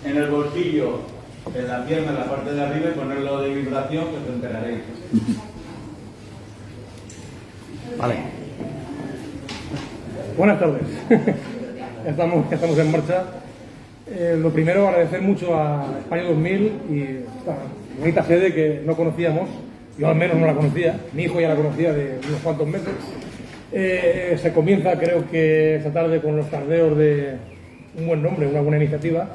en el bolsillo, en la pierna, en la parte de arriba, y ponerlo de vibración, que os enteraréis. Vale. Buenas tardes. Estamos en marcha. Lo primero, agradecer mucho a España 2000 y esta bonita sede que no conocíamos. Yo al menos no la conocía, mi hijo ya la conocía de unos cuantos meses. Se comienza, creo que esta tarde, con los tardeos de un buen nombre, una buena iniciativa,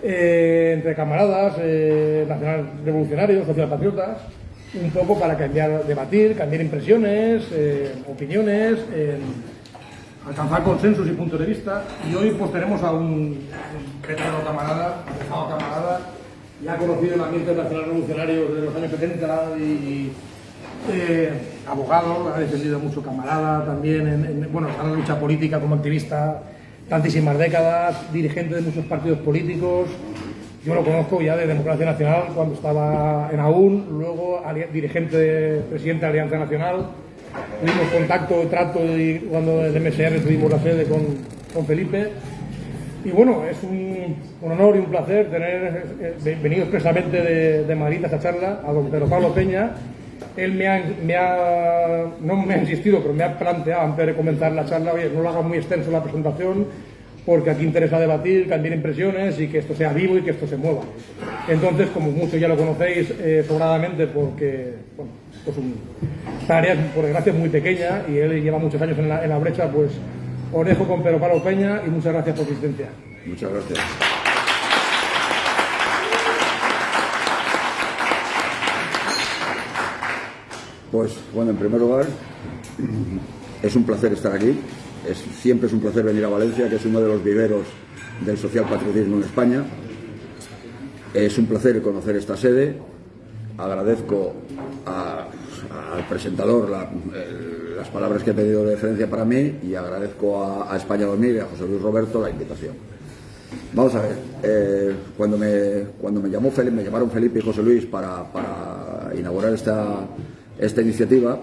entre camaradas, nacional revolucionarios, socialpatriotas, un poco para cambiar, debatir, cambiar impresiones, opiniones, alcanzar consensos y puntos de vista. Y hoy pues tenemos a un veterano camarada, ya conocido en el ambiente nacional revolucionario de los años 70 y abogado, ha defendido mucho camarada también en la lucha política como activista tantísimas décadas, dirigente de muchos partidos políticos. Yo lo conozco ya de Democracia Nacional cuando estaba en AUN, luego dirigente, presidente de Alianza Nacional. Tuvimos contacto, trato, y cuando en el MSR tuvimos la sede con Felipe. Y bueno, es un honor y un placer tener venido expresamente de Madrid a esta charla a don Pedro Pablo Peña. Él no me ha insistido, pero me ha planteado antes de comenzar la charla: oye, no lo haga muy extenso la presentación, porque aquí interesa debatir, cambiar impresiones y que esto sea vivo y que esto se mueva. Entonces, como muchos ya lo conocéis sobradamente, porque bueno, esto es una tarea, por desgracia, muy pequeña y él lleva muchos años en la brecha, pues os dejo con Pedro Pablo Peña y muchas gracias por su asistencia. Muchas gracias. Pues bueno, en primer lugar, es un placer estar aquí. Siempre es un placer venir a Valencia, que es uno de los viveros del socialpatriotismo en España. Es un placer conocer esta sede. Agradezco al presentador las palabras que ha pedido de referencia para mí, y agradezco a España 2000 y a José Luis Roberto la invitación. Vamos a ver, cuando me llamaron Felipe y José Luis para inaugurar esta iniciativa,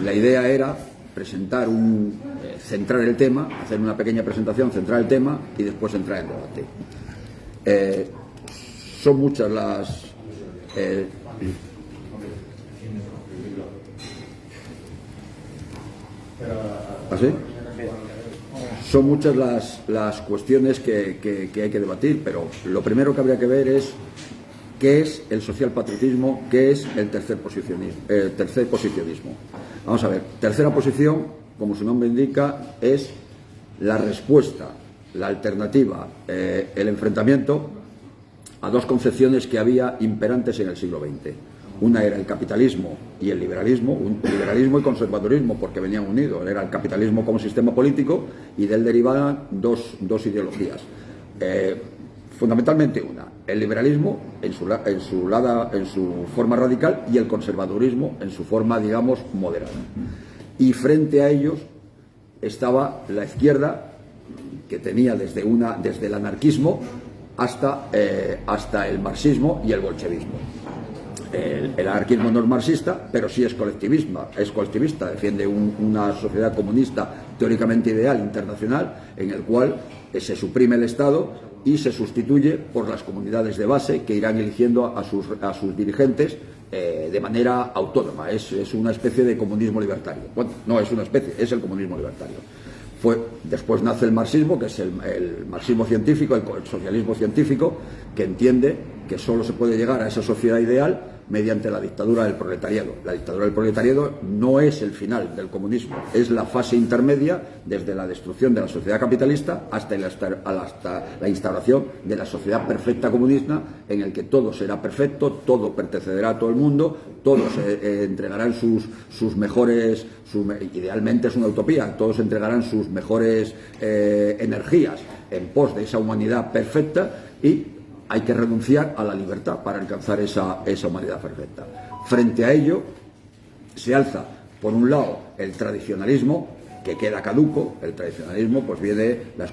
la idea era centrar el tema, hacer una pequeña presentación, centrar el tema y después entrar en debate. Son muchas las... ¿Así? Son muchas las cuestiones que hay que debatir, pero lo primero que habría que ver es qué es el socialpatriotismo, qué es el tercer posicionismo. Vamos a ver, tercera posición, como su nombre indica, es la respuesta, la alternativa, el enfrentamiento a dos concepciones que había imperantes en el siglo XX. Una era el capitalismo y el liberalismo, liberalismo y conservadurismo, porque venían unidos. Era el capitalismo como sistema político y de él derivaban dos ideologías. Fundamentalmente una, el liberalismo en su forma radical y el conservadurismo en su forma, digamos, moderada. Y frente a ellos estaba la izquierda, que tenía desde el anarquismo hasta el marxismo y el bolchevismo. El anarquismo no es marxista, pero sí es colectivista, defiende una sociedad comunista teóricamente ideal, internacional, en el cual se suprime el Estado y se sustituye por las comunidades de base, que irán eligiendo a sus dirigentes de manera autónoma. Es una especie de comunismo libertario. Bueno, no es una especie, es el comunismo libertario. Después nace el marxismo, que es el marxismo científico, el socialismo científico, que entiende que solo se puede llegar a esa sociedad ideal mediante la dictadura del proletariado. La dictadura del proletariado no es el final del comunismo, es la fase intermedia desde la destrucción de la sociedad capitalista hasta la instauración de la sociedad perfecta comunista, en el que todo será perfecto, todo pertenecerá a todo el mundo, todos entregarán sus mejores, idealmente es una utopía, todos entregarán sus mejores energías en pos de esa humanidad perfecta, y hay que renunciar a la libertad para alcanzar esa humanidad perfecta. Frente a ello se alza, por un lado, el tradicionalismo, que queda caduco. El tradicionalismo pues viene la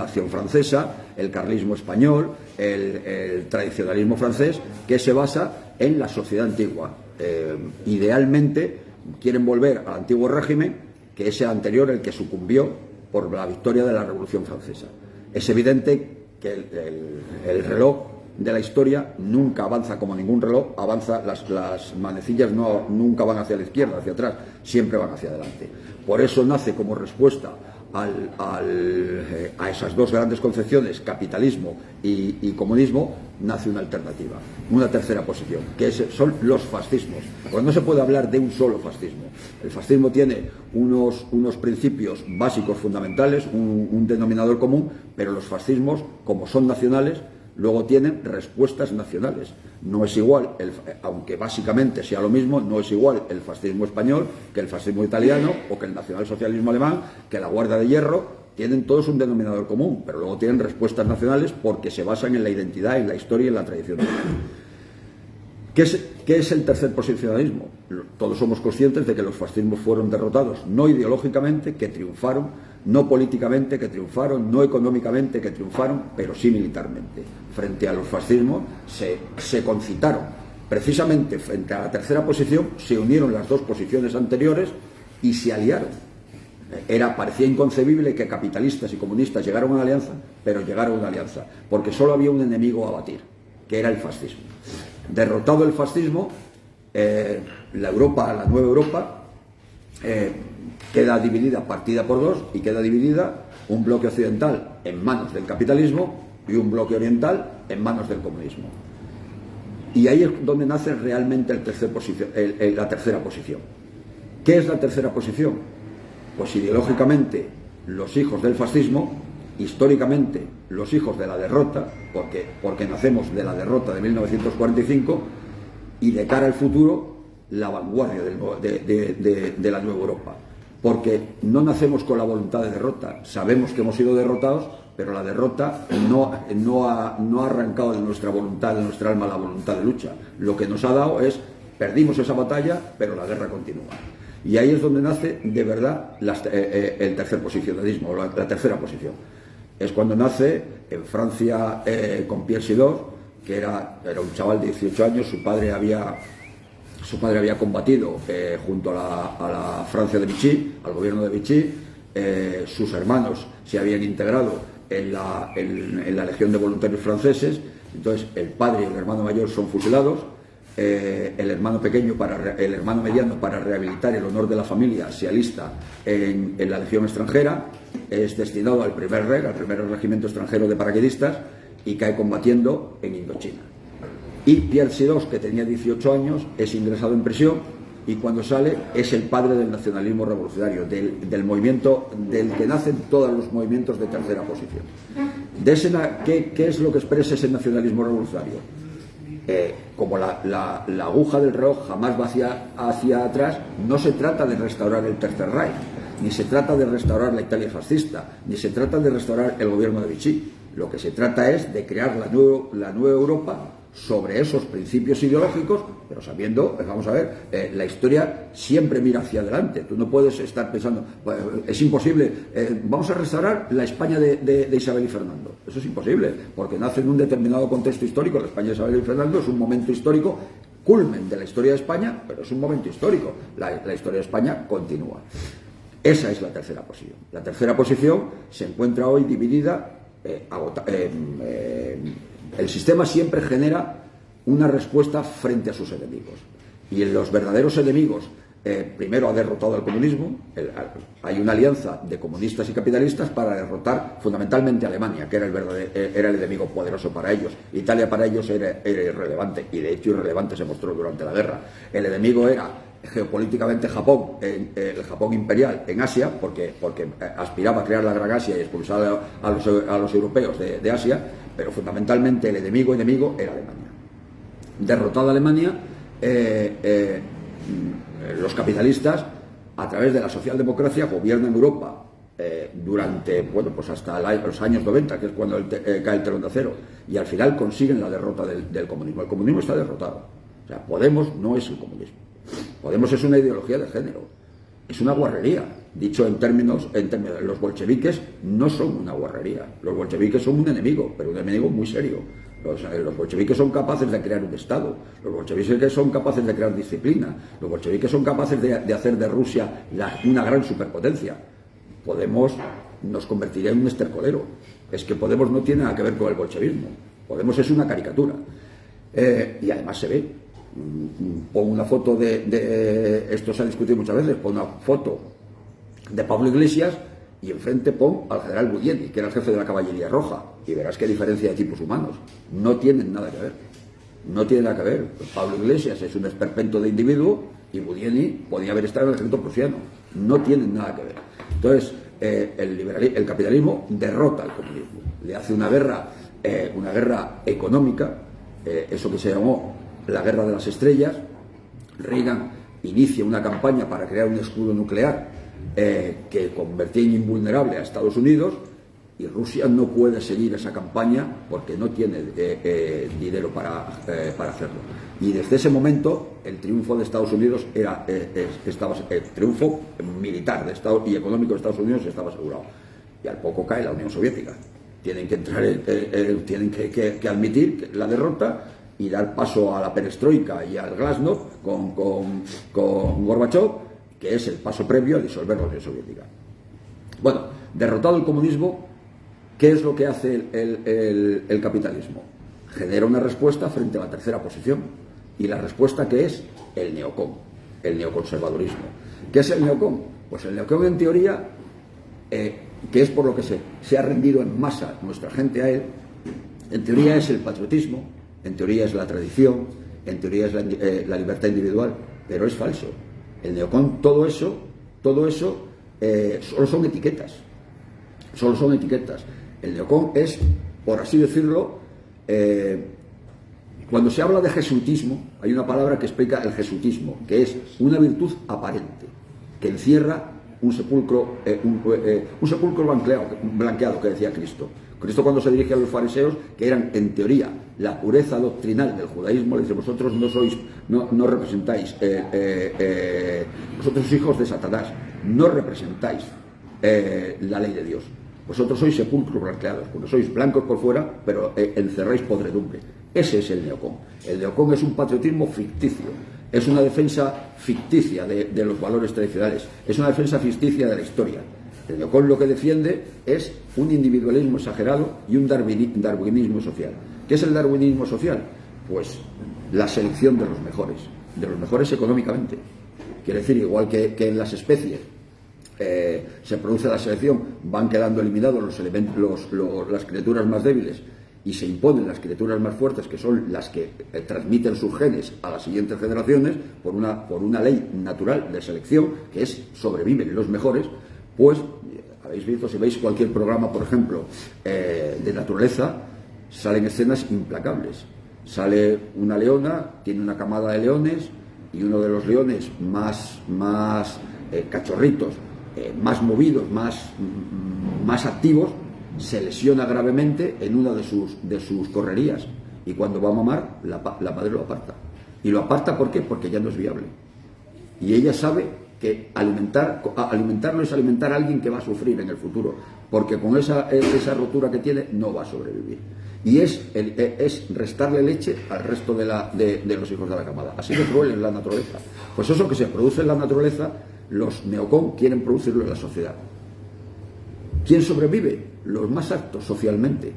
acción francesa, el carlismo español, el tradicionalismo francés, que se basa en la sociedad antigua. Idealmente quieren volver al antiguo régimen, que es el anterior, el que sucumbió por la victoria de la Revolución Francesa. Es evidente que el reloj de la historia nunca avanza como ningún reloj, avanza, las manecillas nunca van hacia la izquierda, hacia atrás, siempre van hacia adelante. Por eso nace como respuesta a esas dos grandes concepciones, capitalismo y comunismo, nace una alternativa, una tercera posición, que son los fascismos. Porque no se puede hablar de un solo fascismo. El fascismo tiene unos principios básicos fundamentales, un denominador común, pero los fascismos, como son nacionales, luego tienen respuestas nacionales. No es igual, aunque básicamente sea lo mismo, no es igual el fascismo español que el fascismo italiano o que el nacionalsocialismo alemán, que la Guardia de Hierro. Tienen todos un denominador común, pero luego tienen respuestas nacionales porque se basan en la identidad, en la historia y en la tradición. ¿Qué es el tercer posicionalismo? Todos somos conscientes de que los fascismos fueron derrotados, no ideológicamente, que triunfaron, no políticamente, que triunfaron, no económicamente, que triunfaron, pero sí militarmente. Frente a los fascismos se concitaron. Precisamente frente a la tercera posición se unieron las dos posiciones anteriores y se aliaron. Parecía inconcebible que capitalistas y comunistas llegaran a una alianza, pero llegaron a una alianza, porque solo había un enemigo a batir, que era el fascismo. Derrotado el fascismo, la nueva Europa, queda dividida, partida por dos, y queda dividida un bloque occidental en manos del capitalismo y un bloque oriental en manos del comunismo. Y ahí es donde nace realmente la tercera posición. ¿Qué es la tercera posición? Pues ideológicamente los hijos del fascismo, históricamente los hijos de la derrota, porque nacemos de la derrota de 1945, y de cara al futuro la vanguardia de la nueva Europa. Porque no nacemos con la voluntad de derrota, sabemos que hemos sido derrotados, pero la derrota no ha arrancado de nuestra voluntad, de nuestra alma, la voluntad de lucha. Lo que nos ha dado es, perdimos esa batalla, pero la guerra continúa. Y ahí es donde nace de verdad el tercer posicionalismo, la tercera posición. Es cuando nace en Francia con Pierre Sidor, que era un chaval de 18 años. Su padre había combatido junto a la Francia de Vichy, al gobierno de Vichy. Sus hermanos se habían integrado en la Legión de Voluntarios franceses. Entonces el padre y el hermano mayor son fusilados. El hermano mediano, para rehabilitar el honor de la familia, se alista en la Legión extranjera, es destinado al primer regimiento extranjero de paracaidistas, y cae combatiendo en Indochina. Y Pierre Sidor, que tenía 18 años, es ingresado en prisión, y cuando sale es el padre del nacionalismo revolucionario, del movimiento del que nacen todos los movimientos de tercera posición. ¿Qué es lo que expresa ese nacionalismo revolucionario? Como la aguja del reloj jamás va hacia atrás, no se trata de restaurar el Tercer Reich, ni se trata de restaurar la Italia fascista, ni se trata de restaurar el gobierno de Vichy. Lo que se trata es de crear la nueva Europa sobre esos principios ideológicos, pero sabiendo, vamos a ver, la historia siempre mira hacia adelante. Tú no puedes estar pensando, es imposible, vamos a restaurar la España de Isabel y Fernando. Eso es imposible, porque nace en un determinado contexto histórico. La España de Isabel y Fernando es un momento histórico, culmen de la historia de España, pero es un momento histórico. La historia de España continúa. Esa es la tercera posición. La tercera posición se encuentra hoy dividida. El sistema siempre genera una respuesta frente a sus enemigos, y en los verdaderos enemigos, primero ha derrotado al comunismo. Hay una alianza de comunistas y capitalistas para derrotar fundamentalmente a Alemania, que era el enemigo poderoso para ellos. Italia para ellos era irrelevante, y de hecho irrelevante se mostró durante la guerra. El enemigo era geopolíticamente Japón, el Japón imperial en Asia, porque aspiraba a crear la Gran Asia y expulsar a los europeos de Asia, pero fundamentalmente el enemigo era Alemania. Derrotada Alemania, los capitalistas, a través de la socialdemocracia, gobiernan Europa durante, hasta los años 90, que es cuando cae el telón de acero, y al final consiguen la derrota del comunismo. El comunismo está derrotado. O sea, Podemos no es el comunismo. Podemos es una ideología de género, es una guarrería. Dicho en términos, los bolcheviques no son una guarrería. Los bolcheviques son un enemigo, pero un enemigo muy serio. Los bolcheviques son capaces de crear un Estado, los bolcheviques son capaces de crear disciplina, los bolcheviques son capaces de hacer de Rusia una gran superpotencia. Podemos nos convertiría en un estercolero. Es que Podemos no tiene nada que ver con el bolchevismo. Podemos es una caricatura. Y además se ve. Pon una foto esto se ha discutido muchas veces, pon una foto de Pablo Iglesias y enfrente pon al general Budieni, que era el jefe de la caballería roja, y verás qué diferencia de tipos humanos. No tienen nada que ver. No tiene nada que ver. Pablo Iglesias es un esperpento de individuo y Budieni podía haber estado en el ejército prusiano. No tienen nada que ver. Entonces, el capitalismo derrota al comunismo. Le hace una guerra económica, eso que se llamó la Guerra de las Estrellas. Reagan inicia una campaña para crear un escudo nuclear que convertía en invulnerable a Estados Unidos, y Rusia no puede seguir esa campaña porque no tiene dinero para hacerlo. Y desde ese momento el triunfo de Estados Unidos el triunfo militar de Estado y económico de Estados Unidos estaba asegurado. Y al poco cae la Unión Soviética. Tienen que entrar, tienen que admitir la derrota y dar paso a la perestroika y al glasnost con Gorbachev, que es el paso previo a disolver la Unión Soviética. Bueno, derrotado el comunismo, ¿qué es lo que hace el capitalismo? Genera una respuesta frente a la tercera posición. Y la respuesta, ¿qué es? El neocon, el neoconservadurismo. ¿Qué es el neocon? Pues el neocon, en teoría, que es por lo que se ha rendido en masa nuestra gente a él, en teoría es el patriotismo, en teoría es la tradición, en teoría es la libertad individual, pero es falso. El neocon, todo eso solo son etiquetas. Solo son etiquetas. El neocon es, por así decirlo, cuando se habla de jesuitismo, hay una palabra que explica el jesuitismo, que es una virtud aparente, que encierra un sepulcro blanqueado, que decía Cristo. Cristo, cuando se dirige a los fariseos, que eran en teoría la pureza doctrinal del judaísmo, le dice: vosotros no representáis, vosotros sois hijos de Satanás, no representáis la ley de Dios. Vosotros sois sepulcros blanqueados, porque sois blancos por fuera, pero encerráis podredumbre. Ese es el neocon. El neocon es un patriotismo ficticio, es una defensa ficticia de los valores tradicionales, es una defensa ficticia de la historia. El neocon lo que defiende es un individualismo exagerado y un darwinismo social. ¿Qué es el darwinismo social? Pues la selección de los mejores económicamente. Quiere decir, igual que en las especies se produce la selección, van quedando eliminados las criaturas más débiles y se imponen las criaturas más fuertes, que son las que transmiten sus genes a las siguientes generaciones por una ley natural de selección, que es sobreviven los mejores. Pues habéis visto, si veis cualquier programa, por ejemplo, de naturaleza, salen escenas implacables. Sale una leona, tiene una camada de leones, y uno de los leones más cachorritos, más movidos, más activos, se lesiona gravemente en una de sus correrías, y cuando va a mamar, la madre lo aparta. ¿Y lo aparta por qué? Porque ya no es viable. Y ella sabe que alimentarlo es alimentar a alguien que va a sufrir en el futuro, porque con esa rotura que tiene no va a sobrevivir. Y es restarle leche al resto de los hijos de la camada. Así de cruel es la naturaleza. Pues eso que se produce en la naturaleza, los neocon quieren producirlo en la sociedad. ¿Quién sobrevive? Los más aptos socialmente,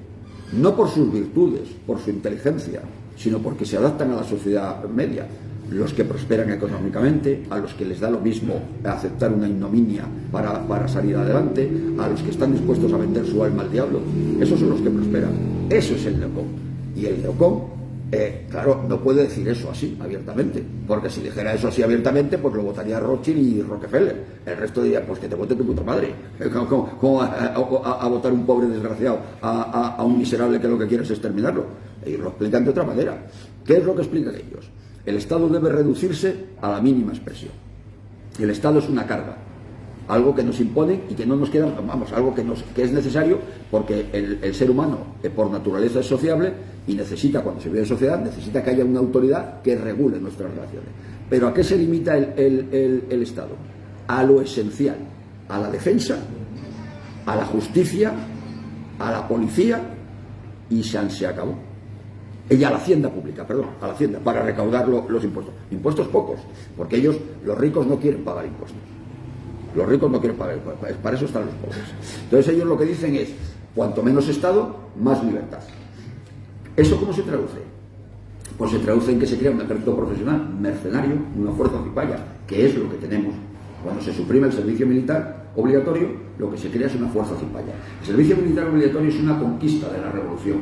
no por sus virtudes, por su inteligencia, sino porque se adaptan a la sociedad media. Los que prosperan económicamente, a los que les da lo mismo aceptar una ignominia para salir adelante, a los que están dispuestos a vender su alma al diablo. Esos son los que prosperan. Eso es el neocon. Y el neocon, claro, no puede decir eso así abiertamente, porque si dijera eso así abiertamente, pues lo votaría Rothschild y Rockefeller. El resto diría: pues que te vote tu puta madre. ¿Cómo a votar un pobre desgraciado a un miserable que lo que quiere es exterminarlo? Ellos lo explican de otra manera. ¿Qué es lo que explican ellos? El Estado debe reducirse a la mínima expresión. El Estado es una carga, algo que nos imponen y que no nos queda, algo que es necesario, porque el ser humano por naturaleza es sociable y necesita, cuando se vive en sociedad, necesita que haya una autoridad que regule nuestras relaciones. Pero ¿a qué se limita el Estado? A lo esencial, a la defensa, a la justicia, a la policía, y se acabó. Y a la hacienda pública, a la hacienda, para recaudar los impuestos. Impuestos pocos, porque los ricos no quieren pagar impuestos. Los ricos no quieren pagar, para eso están los pobres. Entonces ellos lo que dicen es, cuanto menos Estado, más libertad. ¿Eso cómo se traduce? Pues se traduce en que se crea un ejército profesional, mercenario, una fuerza cipaya, que es lo que tenemos. Cuando se suprime el servicio militar obligatorio, lo que se crea es una fuerza cipaya. El servicio militar obligatorio es una conquista de la revolución.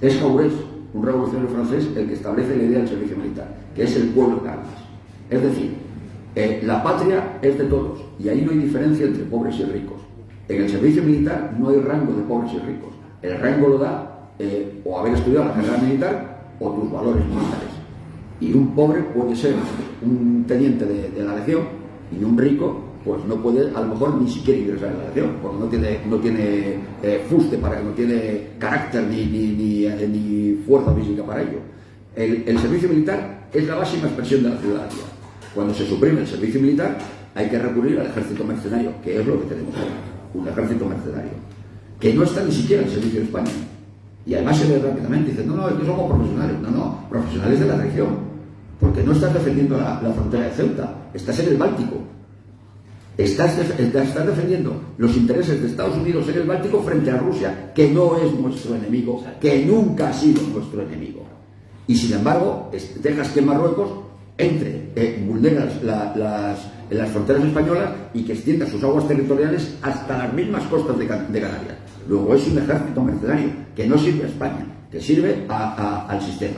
Es Jaurès, un revolucionario francés, el que establece la idea del servicio militar, que es el pueblo en armas. Es decir, la patria es de todos, y ahí no hay diferencia entre pobres y ricos. En el servicio militar no hay rango de pobres y ricos. El rango lo da o haber estudiado la carrera militar o tus valores militares. Y un pobre puede ser un teniente de la legión, y un rico pues no puede, a lo mejor, ni siquiera ingresar en la legión, porque no tiene fuste para no tiene carácter ni fuerza física para ello. El servicio militar es la máxima expresión de la ciudadanía. Cuando se suprime el servicio militar, hay que recurrir al ejército mercenario, que es lo que tenemos ahora, un ejército mercenario, que no está ni siquiera en servicio de España. Y además se ve rápidamente, dicen, no, es que somos profesionales. No, profesionales de la región, porque no estás defendiendo la frontera de Ceuta, estás en el Báltico. Estás defendiendo los intereses de Estados Unidos en el Báltico frente a Rusia, que no es nuestro enemigo, que nunca ha sido nuestro enemigo. Y sin embargo, dejas que Marruecos vulnera las fronteras españolas y que extienda sus aguas territoriales hasta las mismas costas de Canarias. Luego es un ejército mercenario que no sirve a España, que sirve al sistema.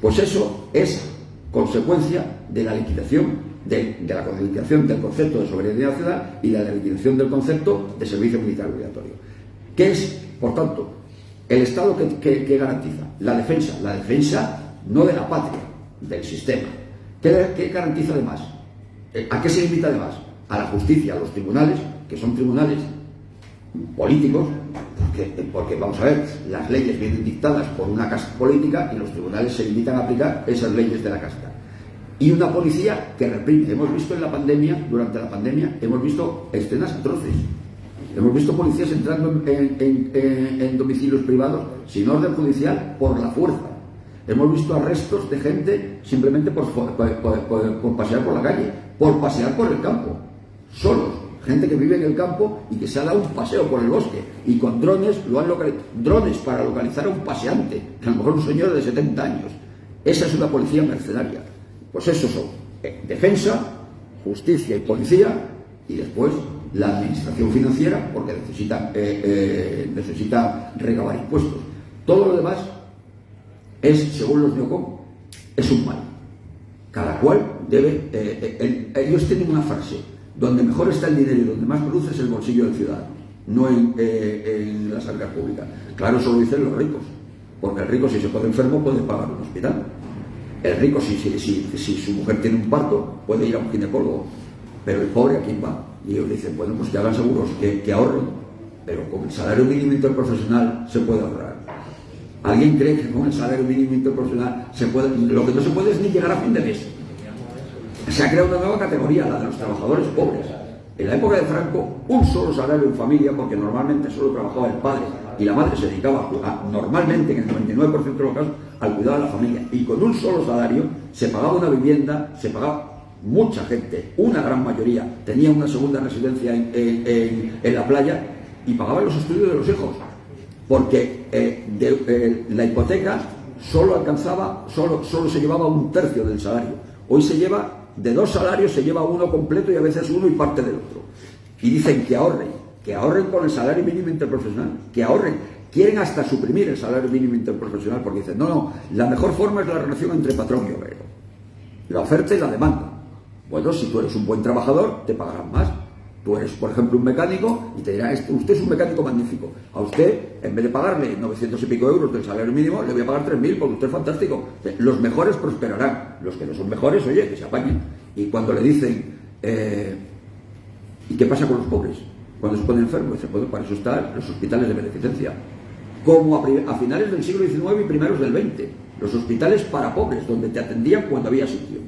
Pues eso es consecuencia de la liquidación de la liquidación del concepto de soberanía nacional y de la liquidación del concepto de servicio militar obligatorio. ¿Qué es, por tanto, el Estado que garantiza? La defensa no de la patria, del sistema. ¿Qué garantiza además? ¿A qué se limita además? A la justicia, a los tribunales, que son tribunales políticos, porque vamos a ver, las leyes vienen dictadas por una casta política y los tribunales se limitan a aplicar esas leyes de la casta. Y una policía que reprime. Hemos visto en la pandemia, durante la pandemia, hemos visto escenas atroces. Hemos visto policías entrando en domicilios privados sin orden judicial por la fuerza. Hemos visto arrestos de gente simplemente por pasear por la calle, por pasear por el campo, solos. Gente que vive en el campo y que se ha dado un paseo por el bosque y con drones lo han localizado. Drones para localizar a un paseante, que a lo mejor un señor de 70 años. Esa es una policía mercenaria. Pues eso son defensa, justicia y policía, y después la administración financiera, porque necesita recabar impuestos. Todo lo demás es, según los neocon, es un mal. Cada cual debe... ellos tienen una frase: donde mejor está el dinero y donde más produce es el bolsillo del ciudadano, no en las arcas públicas. Claro, eso lo dicen los ricos, porque el rico, si se pone enfermo, puede pagar un hospital. El rico, si su mujer tiene un parto, puede ir a un ginecólogo. Pero el pobre, ¿a quién va? Y ellos dicen, bueno, pues que hagan seguros, que ahorren. Pero con el salario mínimo interprofesional se puede ahorrar. ¿Alguien cree que con el salario mínimo interprofesional se puede? Lo que no se puede es ni llegar a fin de mes. Se ha creado una nueva categoría, la de los trabajadores pobres. En la época de Franco, un solo salario en familia, porque normalmente solo trabajaba el padre y la madre se dedicaba normalmente, en el 99% de los casos, al cuidado de la familia. Y con un solo salario se pagaba una vivienda, se pagaba mucha gente, una gran mayoría, tenía una segunda residencia en la playa y pagaban los estudios de los hijos. Porque la hipoteca solo se llevaba un tercio del salario. Hoy se lleva... De 2 salarios se lleva uno completo y a veces uno y parte del otro. Y dicen que ahorren con el salario mínimo interprofesional, que ahorren. Quieren hasta suprimir el salario mínimo interprofesional porque dicen, no, la mejor forma es la relación entre patrón y obrero. La oferta y la demanda. Bueno, si tú eres un buen trabajador, te pagarán más. Tú eres, por ejemplo, un mecánico y te dirán, usted es un mecánico magnífico. A usted, en vez de pagarle 900 y pico euros del salario mínimo, le voy a pagar 3.000 porque usted es fantástico. Los mejores prosperarán. Los que no son mejores, oye, que se apañen. Y cuando le dicen, ¿y qué pasa con los pobres? Cuando se ponen enfermos, para eso están los hospitales de beneficencia. Como a finales del siglo XIX y primeros del XX. Los hospitales para pobres, donde te atendían cuando había sitio.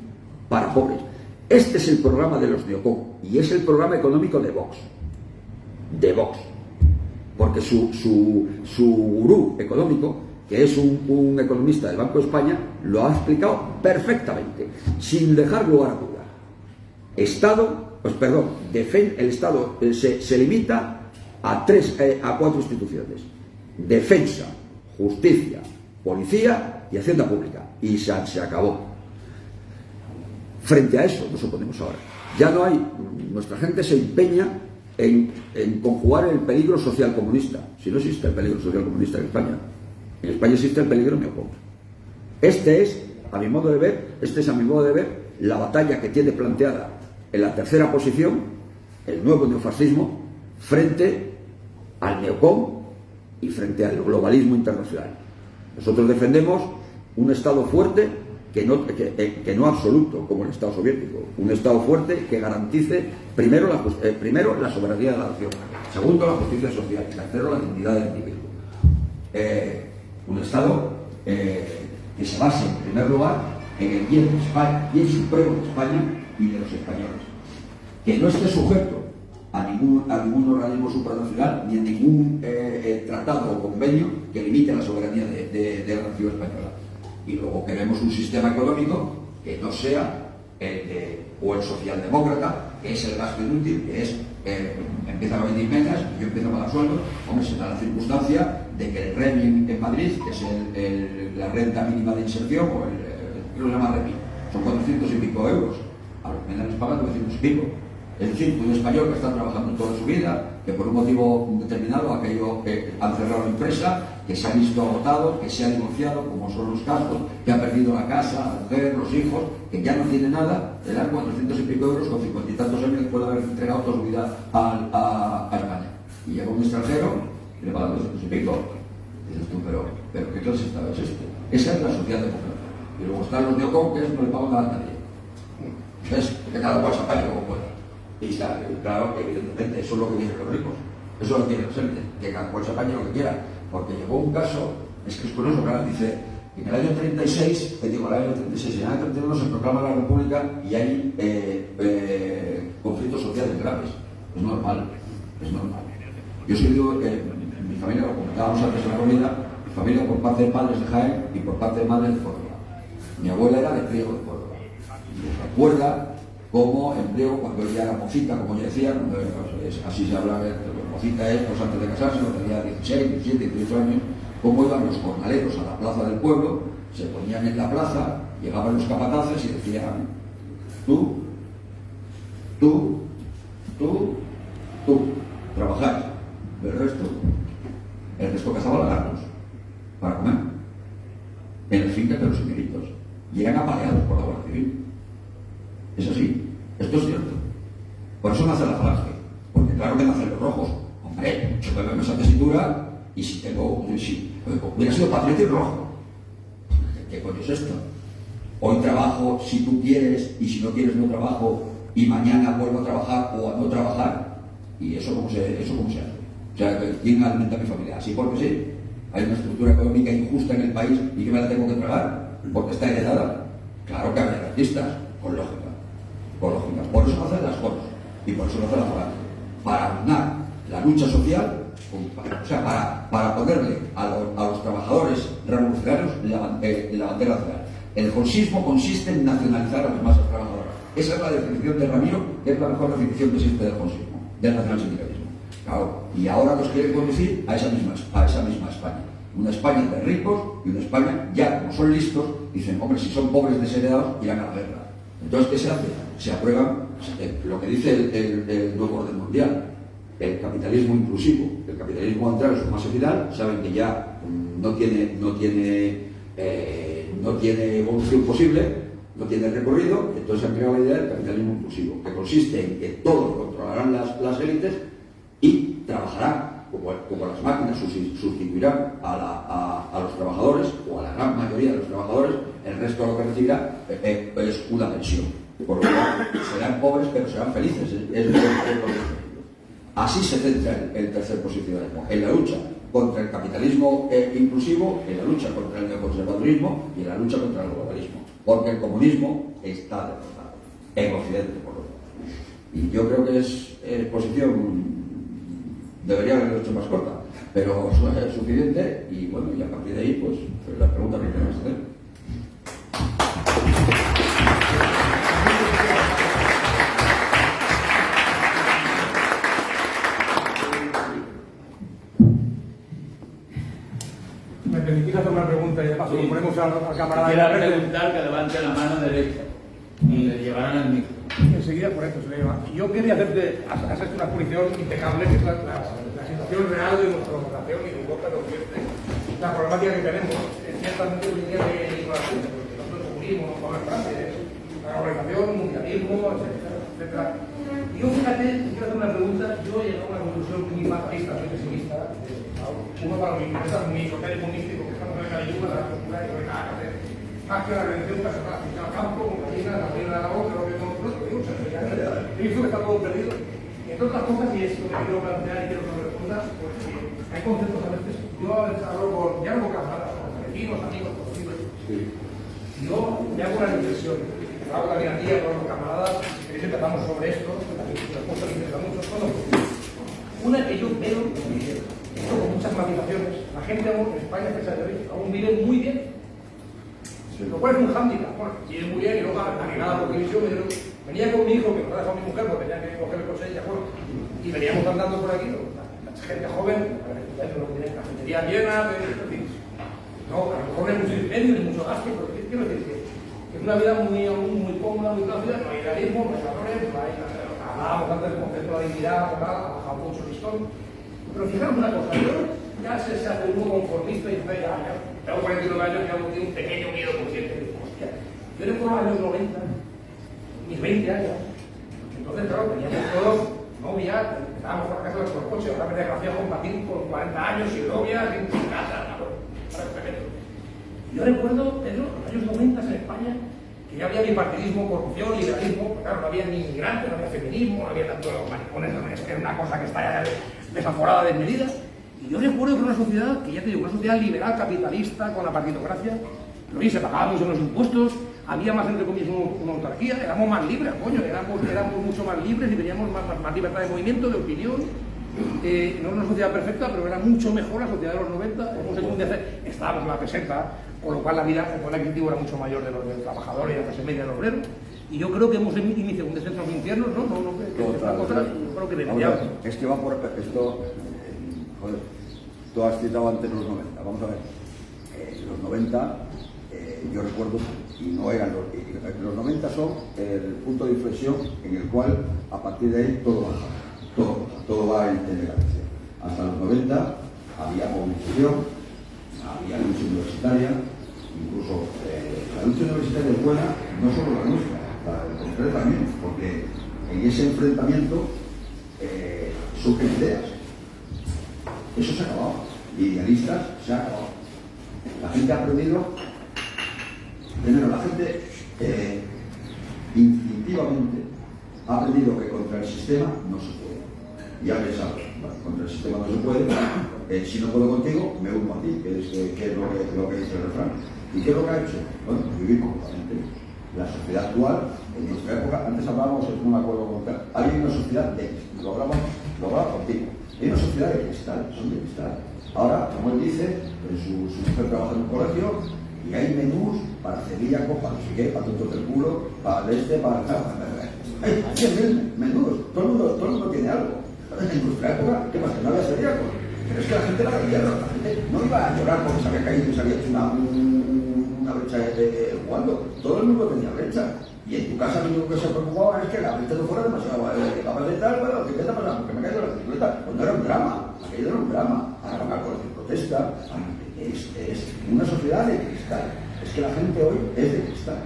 Para pobres. Este es el programa de los neocon y es el programa económico de Vox. De Vox. Porque su gurú económico, que es un economista del Banco de España, lo ha explicado perfectamente, sin dejar lugar a duda. Estado el Estado se limita a 4 instituciones: defensa, justicia, policía y hacienda pública, y se acabó. Frente a eso nos oponemos ahora. Ya no hay, nuestra gente se empeña en conjugar el peligro social comunista. Si no existe el peligro social comunista en España existe el peligro neocon. Este es a mi modo de ver, la batalla que tiene planteada en la tercera posición el nuevo neofascismo frente al neocon y frente al globalismo internacional. Nosotros defendemos un Estado fuerte que no absoluto como el Estado soviético, un Estado fuerte que garantice primero la soberanía de la nación, segundo la justicia social y tercero la dignidad del individuo. Un Estado que se base en primer lugar en el bien de España, bien supremo de España y de los españoles, que no esté sujeto a ningún organismo supranacional ni a ningún tratado o convenio que limite la soberanía de la nación española. Y luego queremos un sistema económico que no sea o el socialdemócrata, que es el gasto inútil, que es empiezan a venir menas y yo empiezo a pagar sueldos. Hombre, se da la circunstancia de que el REMI en Madrid, que es la renta mínima de inserción, o ¿qué lo llama REMI? Son 400 y pico euros. A los menores pagan 900 y pico. Es decir, un español que está trabajando toda su vida, que por un motivo determinado han cerrado la empresa, que se ha visto agotado, que se ha divorciado, como son los casos, que ha perdido la casa, la mujer, los hijos, que ya no tiene nada, le dan 400 y pico euros con 50 y tantos años después de haber entregado toda su vida a España. Y llega un extranjero y le paga 200 y pico. Y dices tú, pero ¿qué clase de Estado es este? Esa es la socialdemócrata. Y luego están los neocon, que no le pagan nada a nadie. Entonces, que cada cual se apague como pueda. Y está claro que evidentemente eso es lo que quieren los ricos, eso es lo que quieren los entes, que cada cual se apañe lo que quiera. Porque llegó un caso, es que es curioso, claro, dice, en el año 36, en el año 31 se proclama la República y hay conflictos sociales graves. Es normal. Yo soy mi familia, lo comentábamos antes en la comida, mi familia por parte de padres de Jaén y por parte de madres de Córdoba. Mi abuela era de Priego de Córdoba. Y recuerda cómo en Priego, cuando ella era mocita, como yo decía, así se habla, mocita es pues antes de casarse, cuando tenía 16, 17, 18 años, cómo iban los jornaleros a la plaza del pueblo, se ponían en la plaza, llegaban los capataces y decían, tú, trabajáis, el resto cazaba lagartos para comer, en el finca de los señoritos, y eran apaleados por la Guardia Civil. Es así, esto es cierto. Por eso nace la falange, porque claro que nacen los rojos. Hombre, yo me veo en esa tesitura y si hubiera sido patriota y rojo. ¿Qué coño es esto? Hoy trabajo si tú quieres y si no quieres no trabajo y mañana vuelvo a trabajar o a no trabajar. ¿Y eso cómo se hace? O sea, ¿quién alimenta a mi familia? Así porque sí. Hay una estructura económica injusta en el país y que me la tengo que tragar porque está heredada. Claro que hay artistas, con lógica. Por eso no hacen las cosas y por eso no hacen la falange. Para unar la lucha social, o sea, para ponerle a los trabajadores revolucionarios la bandera nacional. El holsismo consiste en nacionalizar a las masas trabajadoras. Esa es la definición de Ramiro, que es la mejor definición que existe del holsismo, del nacionalsindicalismo. Claro, y ahora nos quieren conducir a esa misma España. Una España de ricos y una España, ya como son listos, dicen, hombre, si son pobres desheredados, irán a la guerra. Entonces, ¿qué se hace? Se aprueba lo que dice el nuevo orden mundial, el capitalismo inclusivo. El capitalismo al entrar en su fase final, saben que ya no tiene evolución posible, no tiene recorrido, entonces han creado la idea del capitalismo inclusivo, que consiste en que todos controlarán las élites y trabajarán como las máquinas sustituirán a los trabajadores, o a la gran mayoría de los trabajadores. El resto de lo que recibirá es una pensión. Por lo tanto, serán pobres pero serán felices. Es lo que así se centra el tercer posicionalismo, en la lucha contra el capitalismo inclusivo, en la lucha contra el neoconservadurismo y en la lucha contra el globalismo. Porque el comunismo está derrotado en Occidente, por lo tanto. Y yo creo que es posición. Debería haberlo hecho más corta, pero es suficiente y bueno, y a partir de ahí, pues la pregunta que queremos hacer. Me permitís hacer una pregunta y de paso Sí. lo ponemos al camarada de Quiero la red. preguntar que levante la mano derecha y le llevarán al micro. Enseguida por esto se le lleva. Y yo quería hacerte, has hecho una exposición impecable, que es la situación real de nuestra organización y de Europa, la problemática que tenemos. Ciertamente venía de ignorancia, porque nosotros descubrimos, no con Francia, la globalización, mundialismo, etcétera. Y yo, fíjate, quiero hacer una pregunta. Yo he llegado a una conclusión muy fatalista, muy pesimista. Uno para los intereses muy esotérico, místico, que estamos en la ayuda, la cultura y no hay nada que hacer. Más que la redención personal, al campo, con gallinas, la reina de la voz, lo que no he visto que está todo perdido. Entre otras cosas, y esto que quiero plantear y quiero que me respondas, pues hay conceptos a veces. Yo hablo con, ya no con camaradas, con vecinos, amigos, conocidos. Yo me hago una reflexión. Hago también aquí con los camaradas, si queréis empezamos sobre esto, que también es una cosa que interesa mucho. Bueno, una que yo veo, esto con muchas matizaciones, la gente aún en España, a pesar de hoy, aún vive muy bien. Lo cual es un hándicap. Bueno, vive muy bien y luego nada por televisión. Venía con mi hijo, que nos ha dejado mi mujer, porque tenía que coger el coche y ya bueno. Y veníamos andando por aquí, la gente joven, lo que tiene cafetería llena, en fin. No, a lo mejor no hay mucho incendio ni mucho gasto, pero quiero decir que es una vida muy cómoda, muy plácida, no hay idealismo, no hay valores, no hay. Hablábamos antes del concepto de la dignidad, ha bajado mucho el listón. Pero fijaros una cosa, yo ya se hace uno conformista y dice, ya, tengo 49 años y aún tengo un pequeño miedo consciente. Hostia, yo recuerdo los años 90, mis 20 años, entonces, claro, teníamos todos novia, estábamos por la casa con el coche, ahora me desgracia compartir con 40 años sin novia, sin casa, perfecto. Yo recuerdo, Pedro, los años 90 en España, que ya había bipartidismo, corrupción, liberalismo, porque claro, no había ni inmigrantes, no había feminismo, no había tanto los maricones, no, es que era una cosa que está ya desaforada, desmedida. Y yo recuerdo que era una sociedad, que ya te digo, una sociedad liberal, capitalista, con la partidocracia, lo se pagaban mucho los impuestos, había más, entre comillas, una autarquía, éramos más libres, coño, éramos mucho más libres y teníamos más libertad de movimiento, de opinión. No era una sociedad perfecta, pero era mucho mejor la sociedad de los 90. Hemos hecho un día, estábamos en la peseta, con lo cual la vida, el poder adquisitivo era mucho mayor de los del trabajador y de la clase media del obrero. Y yo creo que hemos iniciado un descenso a los infiernos, ¿no? Yo creo que deberíamos. Es que va por esto. Joder, tú has citado antes los 90. Vamos a ver. Los 90, yo recuerdo, y no eran los 90 son el punto de inflexión en el cual, a partir de ahí, todo baja. Todo va en decadencia. Hasta los 90 había movilización, había lucha universitaria, incluso la lucha universitaria es buena, no solo la nuestra, la del contrario también, porque en ese enfrentamiento surgen ideas. Eso se ha acabado. Idealistas se ha acabado. La gente ha aprendido, primero la gente instintivamente ha aprendido que contra el sistema no se puede. Y ha pensado, bueno, contra el sistema no se puede, si no puedo contigo, me uno a ti, que es lo que dice el refrán. ¿Y qué es lo que ha hecho? Bueno, vivir cómodamente. La sociedad actual, en nuestra época, antes hablábamos, no me acuerdo cómo tal, había una sociedad de, lo hablaba contigo, hay una sociedad de cristal, son de cristal. Ahora, como él dice, su mujer trabaja en un colegio y hay menús para celíacos, para no sé qué, para tontos del culo, para hay 100.000 menús, todo el mundo tiene algo. En nuestra época, ¿qué pasa? No había celíacos. Pero es que la gente la veía, la gente no iba a llorar porque se había caído y se había hecho una brecha jugando. Todo el mundo tenía brecha. Y en tu casa lo único que se preocupaba es que la brecha no fuera demasiado capaz de tal, bueno, ¿qué está pasando? Porque me he caído la bicicleta. Pues no era un drama, la caída era un drama. Ahora van a cualquier protesta. Es una sociedad de cristal. Es que la gente hoy es de cristal.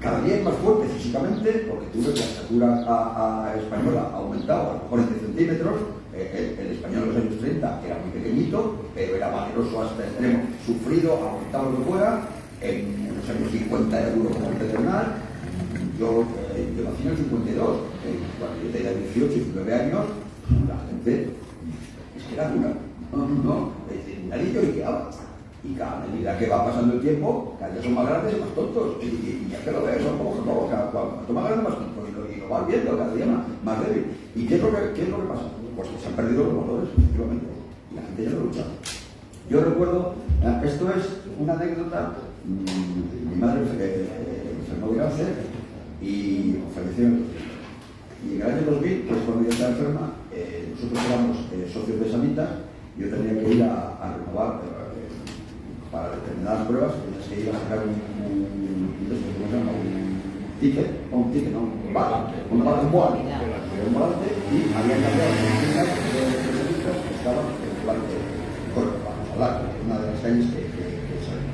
Cada día es más fuerte físicamente, porque tú ves la estatura española ha aumentado a lo mejor en 10 centímetros. El español en los años 30 era muy pequeñito, pero era valeroso hasta extremo, sufrido, aumentado lo que fuera. En los años 50 era duro como el pedernal. Yo nací en el 52, cuando yo tenía 18 y 19 años, la gente es que era dura. No, nadie lloriqueaba. Y cada medida que va pasando el tiempo, cada día son más grandes y más tontos. Y ya que lo ves, son como todos, cuanto más grande más tontos. Y lo vas viendo cada día más débil. ¿Y qué es lo que pasa? Pues que se han perdido los valores, efectivamente. Y la gente ya no lucha. Yo recuerdo, esto es una anécdota. Mi madre enfermó de cáncer y falleció en el 2000. Y en el año 2000, que es cuando ella estaba enferma, nosotros éramos socios de Sanitas. Yo tenía que ir a renovar determinadas pruebas tenías que ir a sacar un ticket, no, un volante, y había cambiado las oficinas que estaban en el volante, vamos a hablar, una de las calles que salió.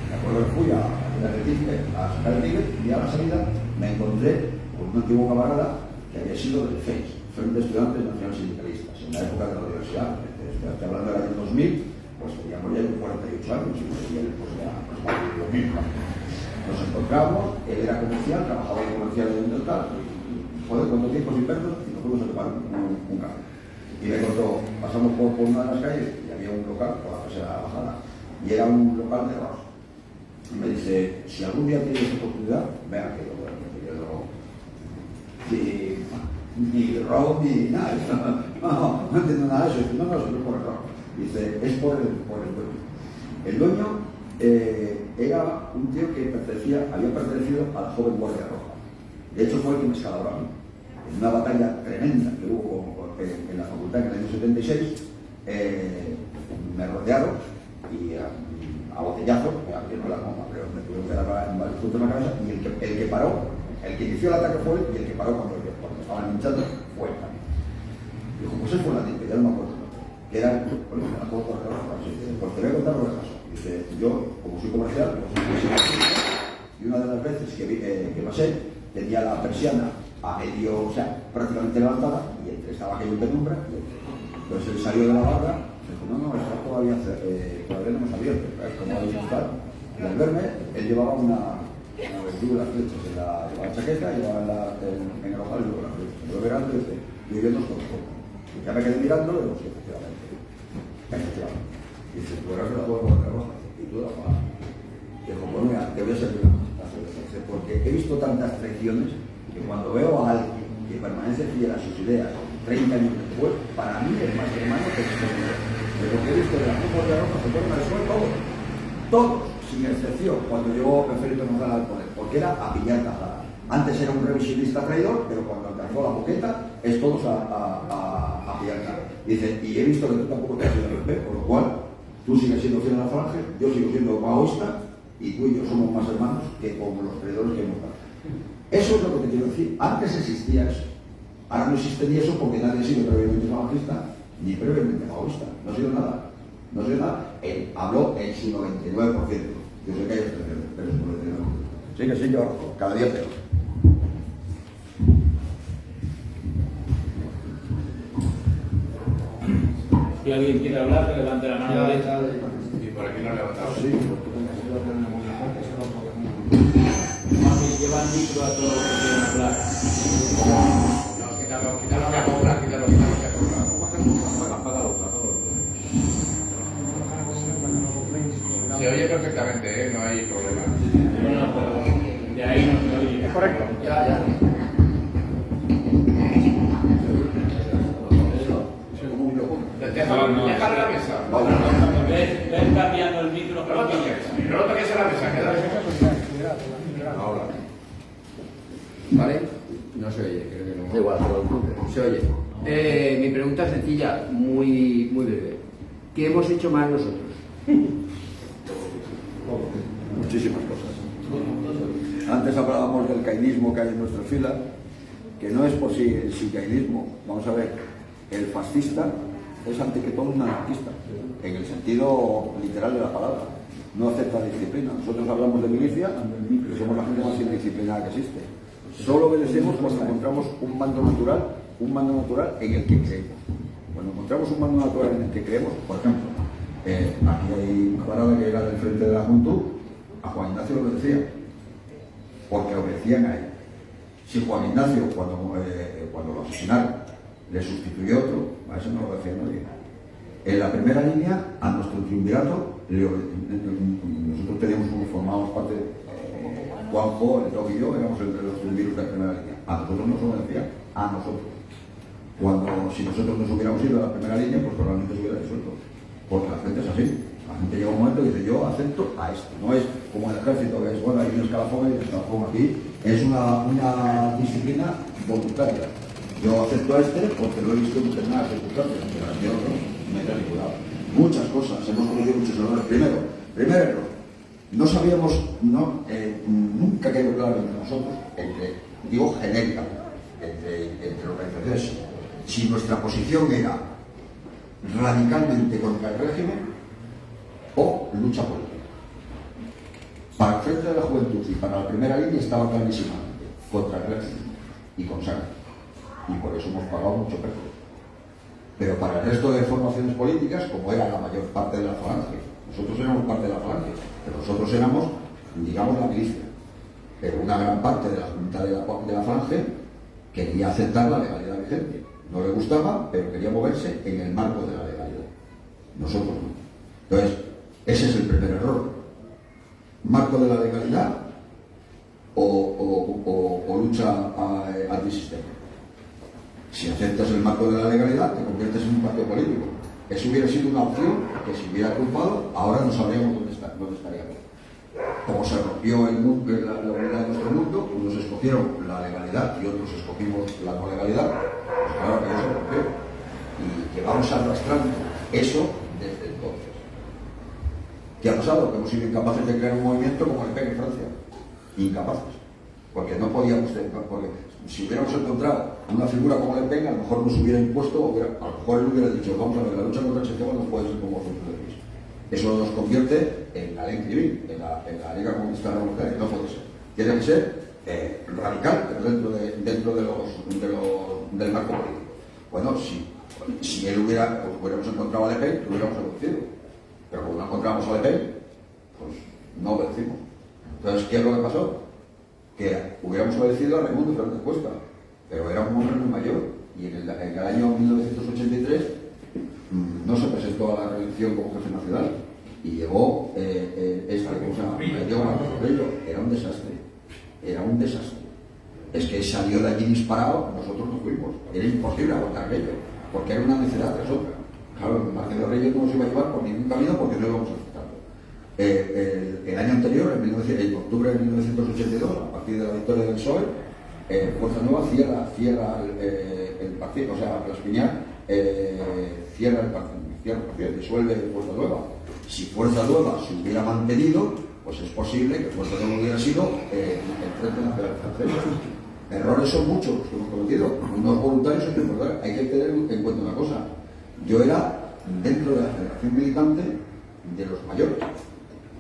De acuerdo, fui a sacar el ticket y a la salida me encontré con un antiguo camarada que había sido del FEIS, Frente de Estudiantes Nacionales Sindicalistas, en la época de la universidad, estoy hablando del año 2000, pues teníamos ya 48 años y él pues era más de lo mismo. Nos encontramos, él era comercial, trabajaba en comercial dentro del tal, joder, cuánto tiempo sin vernos, y nos fuimos a tomar un café. Y me contó, pasamos por una de las calles y había un local, por la paseo de la bajada, y era un local de arroz. Y me dice, si algún día tienes oportunidad, vea que yo no, ni robo ni nada, no entiendo nada de eso, no, es por el robo. Dice, es por el dueño. El dueño era un tío que había pertenecido a la joven Guardia Roja. De hecho, fue el que me escaló a mí. En una batalla tremenda que hubo en la facultad en el año 76, me rodearon y a botellazos me abrieron la goma, pero me tuvieron que dar en varios puntos en la cabeza, y el que paró, el que inició el ataque fue él, y el que paró cuando estaban hinchando fue él también. Dijo, pues es fulanito, ya no me acuerdo. Que era, bueno, me la puedo correr, pues te voy a contar lo que pasó. Dice, yo, como soy comercial, y una de las veces que pasé, tenía la persiana a medio, o sea, prácticamente levantada, y estaba aquello en penumbra, entonces él salió de la barra, dijo, no, está todavía no hemos abierto, como habéis gustado. Y al verme, él llevaba una verdura, las flechas en la chaqueta, llevaba en el ojal y luego las flechas. Yo mirando y dice, y viendo todo. Y ya me quedé mirando y digo, sí, efectivamente. Y dice, tú eras de la Guardia Roja, y tú de la Paz. Dijo, bueno, mira, te voy a servir una cerveza, porque he visto tantas traiciones que cuando veo a alguien que permanece fiel a sus ideas 30 años después, para mí es más hermano que el señor. Pero que he visto de la Guardia Roja se fueron al suelo todos, sin excepción, cuando llegó Felipe González al poder, porque era a pillar tajada. Antes era un revisionista traidor, pero cuando alcanzó la boqueta, es todos a pillar tajada. Dice, y he visto que tú tampoco te has ido a romper, por lo cual tú sigues siendo fiel a la falange, yo sigo siendo maoísta, y tú y yo somos más hermanos que como los traidores que hemos dado. Eso es lo que te quiero decir. Antes existía eso. Ahora no existe ni eso porque nadie ha sido previamente falangista ni previamente maoísta. No ha sido nada. No ha sido nada. Él habló en su 99%. Yo sé que hay excepciones, pero es por el 99%. Sí, señor. Cada día peor. Si alguien quiere hablar, que levante la mano derecha. Y por aquí no ha levantado. Sí, Llevan micro a todos los que quieren hablar. No, quítalo que comprar, quítalo que comprar. Se oye perfectamente, no hay problema. Bueno, pero de ahí no se oye. Es correcto. Ya. Déjalo en la mesa. Ves cambiando el micro. No lo toques en la mesa, quédate. Ahora. ¿Vale? No se oye, creo que no. Da igual, Se oye. Mi pregunta es sencilla, muy breve. ¿Qué hemos hecho mal nosotros? muchísimas cosas. Antes hablábamos del caidismo que hay en nuestra fila, que no es por sí el caidismo. Vamos a ver, el fascista es ante que todo un anarquista, en el sentido literal de la palabra. No acepta disciplina. Nosotros hablamos de milicia, que somos la gente más indisciplinada que existe. Solo obedecemos cuando encontramos un mando natural en el que creemos. Cuando encontramos un mando natural en el que creemos, por ejemplo, aquí hay un camarada que era del Frente de la Juventud, a Juan Ignacio lo obedecía, porque obedecían a él. Si Juan Ignacio, cuando lo asesinaron, le sustituyó otro, a eso no lo decía nadie. En la primera línea, a nuestro triunvirato, nosotros formábamos parte, Juanjo, el Toque y yo, éramos entre los triunviros de la primera línea. A nosotros nos obedecían, a nosotros. Si nosotros nos hubiéramos ido a la primera línea, pues probablemente se hubiera disuelto. Porque la gente es así. La gente llega un momento y dice, yo acepto a esto. No es como el ejército, que es, bueno, hay un escalafón y un escalafón aquí. Es una disciplina voluntaria. Yo acepto a este porque lo he visto en determinadas circunstancias, pero yo no me he cuidado. Muchas cosas, hemos cometido muchos errores. Primero, Primer error. No sabíamos, nunca quedó claro entre nosotros, digo genéricamente, entre organizaciones, si nuestra posición era radicalmente contra el régimen o lucha política. Para el Frente de la Juventud y para la primera línea estaba clarísimamente contra el régimen y con sangre. Y por eso hemos pagado mucho precio. Pero para el resto de formaciones políticas, como era la mayor parte de la falange, nosotros éramos parte de la falange, pero nosotros éramos, digamos, la milicia. Pero una gran parte de la junta de la falange quería aceptar la legalidad vigente. No le gustaba, pero quería moverse en el marco de la legalidad. Nosotros no. Entonces, ese es el primer error. Marco de la legalidad o lucha antisistema. Si aceptas el marco de la legalidad, te conviertes en un partido político. Eso hubiera sido una opción que si hubiera culpado, ahora no sabríamos dónde estaríamos. Como se rompió la unidad de nuestro mundo, unos escogieron la legalidad y otros escogimos la no legalidad, pues claro que eso se rompió. Y llevamos arrastrando eso desde entonces. ¿Qué ha pasado? Que hemos sido incapaces de crear un movimiento como el PEN en Francia. Incapaces. Porque no podíamos tener, porque si hubiéramos encontrado una figura como Le Pen, a lo mejor nos hubiera impuesto, a lo mejor él hubiera dicho, vamos a ver, la lucha contra el sistema no puede ser como vosotros decís. Eso nos convierte en la ley civil, en la Liga Comunista Revolucionaria, no puede ser. Tiene que ser radical, pero dentro del marco político. Bueno, si él hubiéramos encontrado a Le Pen, lo hubiéramos vencido. Pero como no encontramos a Le Pen, pues no vencimos. Entonces, ¿qué es lo que pasó? Que hubiéramos obedecido a Raimundo Fernández Cuesta, pero era un hombre muy mayor y en el año 1983 no se presentó a la reelección como jefe nacional y llegó era un desastre. Es que salió de allí disparado, nosotros nos fuimos, era imposible aguantar aquello, porque era una necedad tras otra. Claro, Marcelo Reyes no nos iba a llevar por ningún camino porque no íbamos a aceptarlo. El año anterior, en octubre de 1982, a partir de la victoria del PSOE, Fuerza Nueva cierra el partido, o sea, Espiñar cierra el partido, disuelve Fuerza Nueva. Si Fuerza Nueva se hubiera mantenido, pues es posible que Fuerza Nueva hubiera sido el Frente Nacional Francés. Errores son muchos los que hemos cometido, unos voluntarios hay que recordar, hay que tener en cuenta una cosa. Yo era, dentro de la generación militante, de los mayores.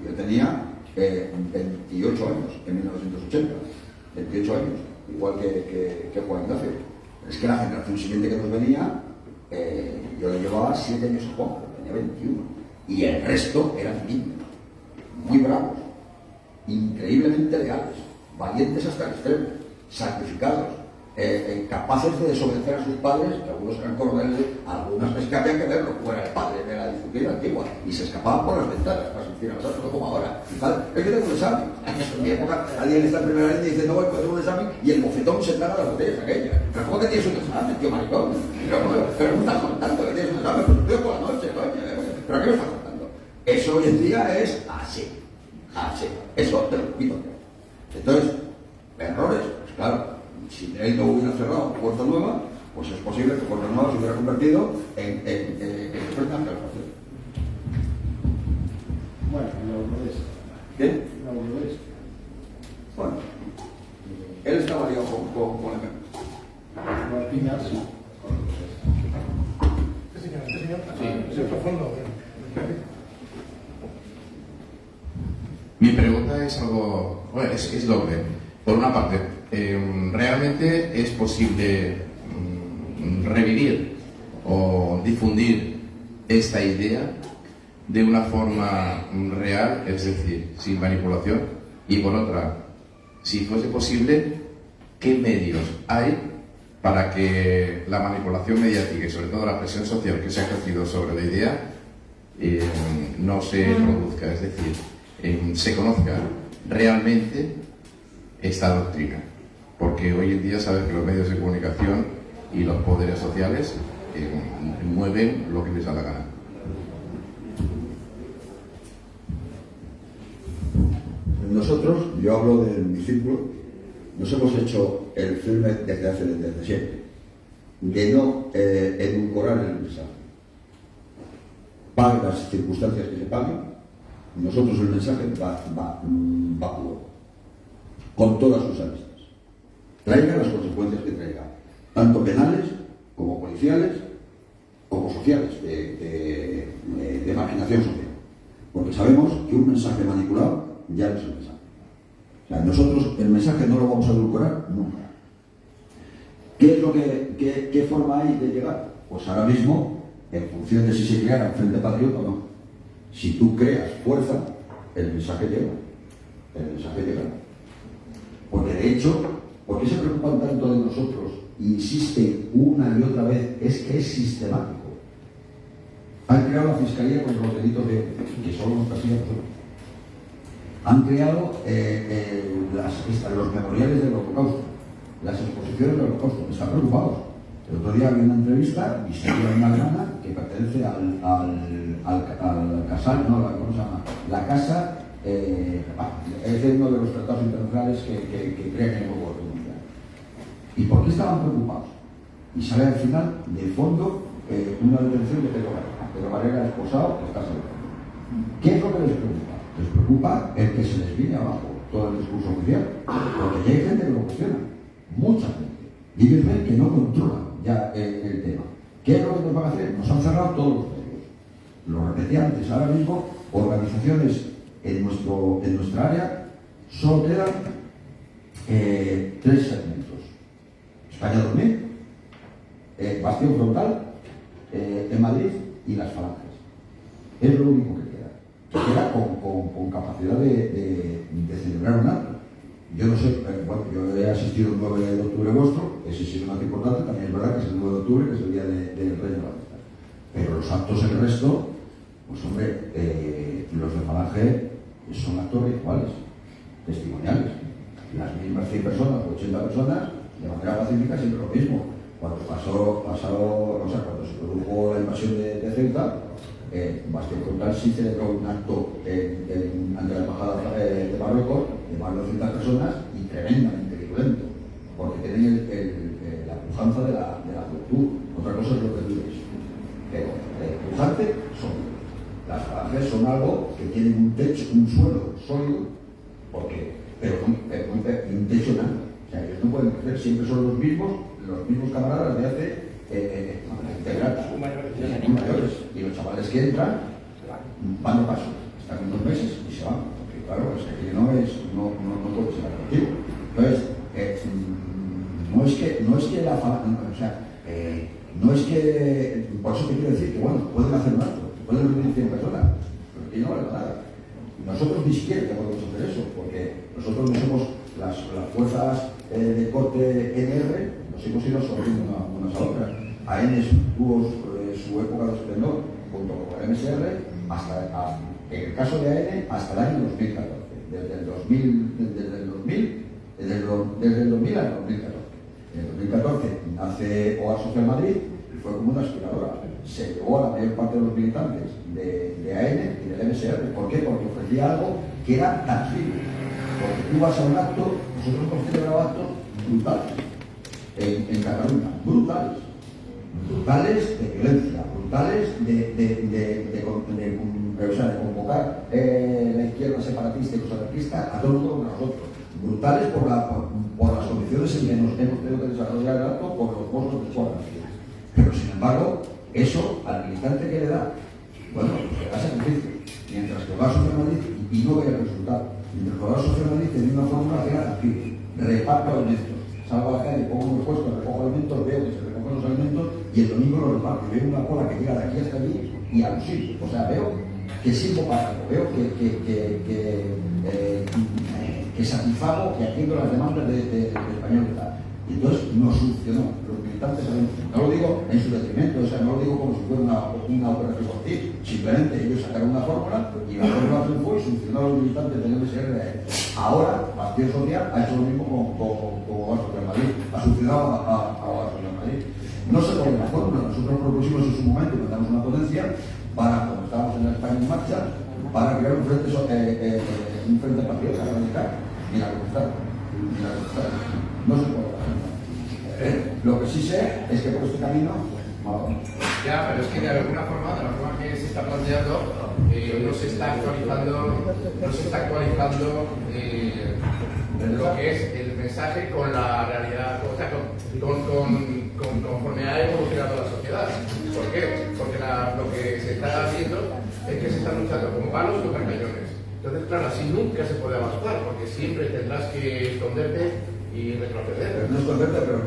Yo tenía 28 años en 1980, 28 años, igual que Juan Ignacio. Es que la generación siguiente que nos venía, yo le llevaba 7 años a Juan, tenía 21. Y el resto eran niños, muy bravos, increíblemente leales, valientes hasta el extremo, sacrificados, capaces de desobedecer a sus padres, que algunos eran coroneles, algunos es que había que verlo, fuera el padre de la disciplina antigua, y se escapaban por las ventanas para asistir a las aulas, como ahora. Y tal, es que tengo un examen. En mi época, alguien está en primera línea y dice, no voy, pues tengo un examen, y el bofetón se traga las botellas aquellas. Pero ¿cómo que tienes un examen, tío maricón? Pero no estás contando que tienes un examen, pero estoy por la noche, coño. ¿Pero qué me estás contando? Eso hoy en día es así. Eso te lo repito. Entonces, errores, pues claro. Si él no hubiera cerrado Fuerza Nueva, pues es posible que Fuerza Nueva se hubiera convertido en Frente Nacional Francés. Bueno, ¿Qué? lo ves. Bueno, él estaba liado con el MEM. Al final sí. Este señor, es el profundo. Mi pregunta es algo, bueno, es doble. Por una parte, ¿realmente es posible revivir o difundir esta idea de una forma real, es decir, sin manipulación? Y por otra, si fuese posible, ¿qué medios hay para que la manipulación mediática y sobre todo la presión social que se ha ejercido sobre la idea no se produzca? Es decir, se conozca realmente esta doctrina, porque hoy en día sabes que los medios de comunicación y los poderes sociales mueven lo que les da la gana. Nosotros, yo hablo de mi círculo, nos hemos hecho el firme desde siempre, de no edulcorar el mensaje. Paguen las circunstancias que se paguen, nosotros el mensaje va puro, con todas sus aristas. Traiga las consecuencias que traiga, tanto penales como policiales, como sociales, de marginación social. Porque sabemos que un mensaje manipulado ya no es el mensaje. O sea, nosotros el mensaje no lo vamos a edulcorar nunca. ¿Qué forma hay de llegar? Pues ahora mismo, en función de si se crea un frente patriota o no. Si tú creas fuerza, el mensaje llega. El mensaje llega. Porque de hecho, ¿por qué se preocupan tanto de nosotros? E insisten una y otra vez, es que es sistemático. Han creado la Fiscalía contra los delitos que solo nos castigan nosotros. Han creado los memoriales del Holocausto, las exposiciones del Holocausto. Están preocupados. El otro día había una entrevista, y se dio una alemana que pertenece al Casal, no, ¿cómo se llama? La Casa, es de uno de los tratados internacionales que crean el nuevo orden mundial. ¿Y por qué estaban preocupados? Y sale al final, de fondo, una detención de Pedro Varela. Pedro Varela esposado, está saliendo. ¿Qué es lo que les preocupa? Les preocupa el que se les viene abajo todo el discurso oficial, porque ya hay gente que lo cuestiona, mucha gente. Y ellos ven que no controlan ya el tema. ¿Qué es lo que nos van a hacer? Nos han cerrado todos los medios. Lo repetí antes, ahora mismo, organizaciones en nuestra área solo quedan 3 segmentos. España 2000, Bastión Frontal, en Madrid y las Falanges. Es lo único que queda. Queda con capacidad de celebrar un acto. Yo no sé, bueno, yo he asistido el 9 de octubre vuestro, ese sí es un acto importante, también es verdad que es el 9 de octubre, que es el día del Rey de la Fiesta. Pero los actos, el resto, pues hombre, los de Falange son actos rituales, testimoniales. Las mismas 100 personas o 80 personas, de manera pacífica, siempre lo mismo. Cuando cuando se produjo la invasión de Ceuta, Bastión Frontal sí celebró un acto ante la embajada de Marruecos de más de 200 personas y tremendamente violento, porque tienen la pujanza de la juventud. Otra cosa es lo que tú dices. Pero pujante son. Las falanges son algo que tienen un techo, un suelo sólido, pero un techo nada. O sea, ellos no pueden crecer, siempre son los mismos camaradas de hace integrales, mayores. Y los chavales que entran van de paso, están 2 meses y se van. Porque claro, es que no puede ser atractivo. Entonces, no es que la falange, o sea, no es que, por eso te quiero decir que bueno, pueden hacer un acto, pueden reunir 100 personas, pero que no vale nada. Nosotros ni siquiera podemos hacer eso, porque nosotros no somos las fuerzas de corte NR, nos hemos ido absorbiendo unas a otras. AN tuvo su época de esplendor junto con el MSR, en el caso de AN, hasta el año 2014, desde el 2000 al 2014. En el 2014 nace OA Social Madrid y fue como una aspiradora. Se llevó a la mayor parte de los militantes de AN y del MSR. ¿Por qué? Porque ofrecía algo que era tangible. Porque tú vas a un acto, nosotros hemos celebrado actos brutales en Cataluña, brutales de violencia, brutales de convocar la izquierda separatista y los anarquistas a todo el mundo contra nosotros, brutales por las condiciones en que nos hemos tenido que desarrollar el acto por los costos de escuadra. Pero sin embargo, eso al militante que le da, bueno, pues le da sacrificio, mientras que va a Social Madrid y no ve el resultado. Mientras que va a Social Madrid tiene una fórmula que era aquí, reparto alimentos. Salgo a la calle, pongo un puesto, recojo alimentos, veo que se recogen los alimentos y el domingo los reparto. Veo una cola que llega de aquí hasta allí y a los sitios. O sea, veo que sirvo para algo, veo que satisfago, que atiendo las demandas del español que tal. Y entonces nos funcionó. Los militantes saben, no lo digo en su detrimento, o sea, no lo digo como si fuera una operación por ti. Simplemente ellos sacaron una fórmula y la fórmula triunfó y funcionó a los militantes del MSR. Ahora, Partido Social ha hecho lo mismo con Vasco de Madrid, ha funcionado a Vasco de Madrid. No se pone la fórmula, nosotros propusimos en su momento, mandamos una ponencia para, como estábamos en la España en marcha, para crear un frente patriota radical. Ni la contestaron. No se puede hacer. Lo que sí sé es que por este camino Ya, pero es que de alguna forma, de la forma que se está planteando, no se está actualizando lo que es el mensaje con la realidad, o sea, conforme ha evolucionado la sociedad. ¿Por qué? Porque lo que se está haciendo es que se están luchando con palos contra cañones. Entonces, claro, así nunca se puede avanzar, porque siempre tendrás que esconderte y retroceder. No esconderte, pero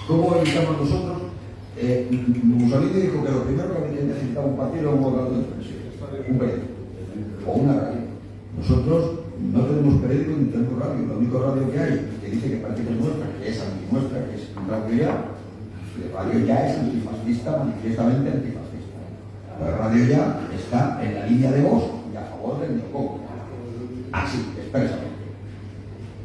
¿cómo evitamos nosotros? Mussolini dijo que lo primero que necesitaba un partido era un órgano de expresión, un periódico o una radio. Nosotros no tenemos periódico ni tenemos radio. La única radio que hay, que dice que parece que es nuestra, que es antinuestra, que es Radio Ya. La Radio Ya es antifascista, manifiestamente antifascista. La Radio Ya está en la línea de voz y a favor del neocongo. Así, expresamente.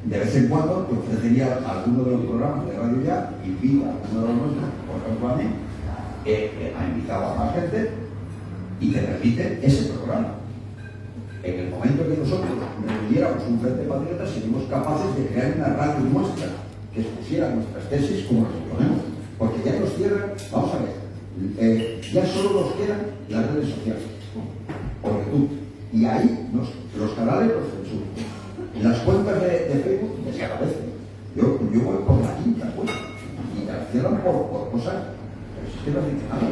De vez en cuando te ofrecería alguno de los programas de Radio Ya, invita a uno de los nuestros, por ejemplo a mí, ha invitado a más gente y te permite ese programa. En el momento que nosotros reuniéramos un frente patriota, seríamos capaces de crear una radio nuestra que expusiera nuestras tesis como las ponemos. Porque ya nos cierran, vamos a ver, ya solo nos quedan las redes sociales, por YouTube. Y ahí los canales los censuran. Las cuentas de Facebook desaparecen. Yo voy por la quinta cuenta y te las cierran por cosas, pero si es que no has dicho nada,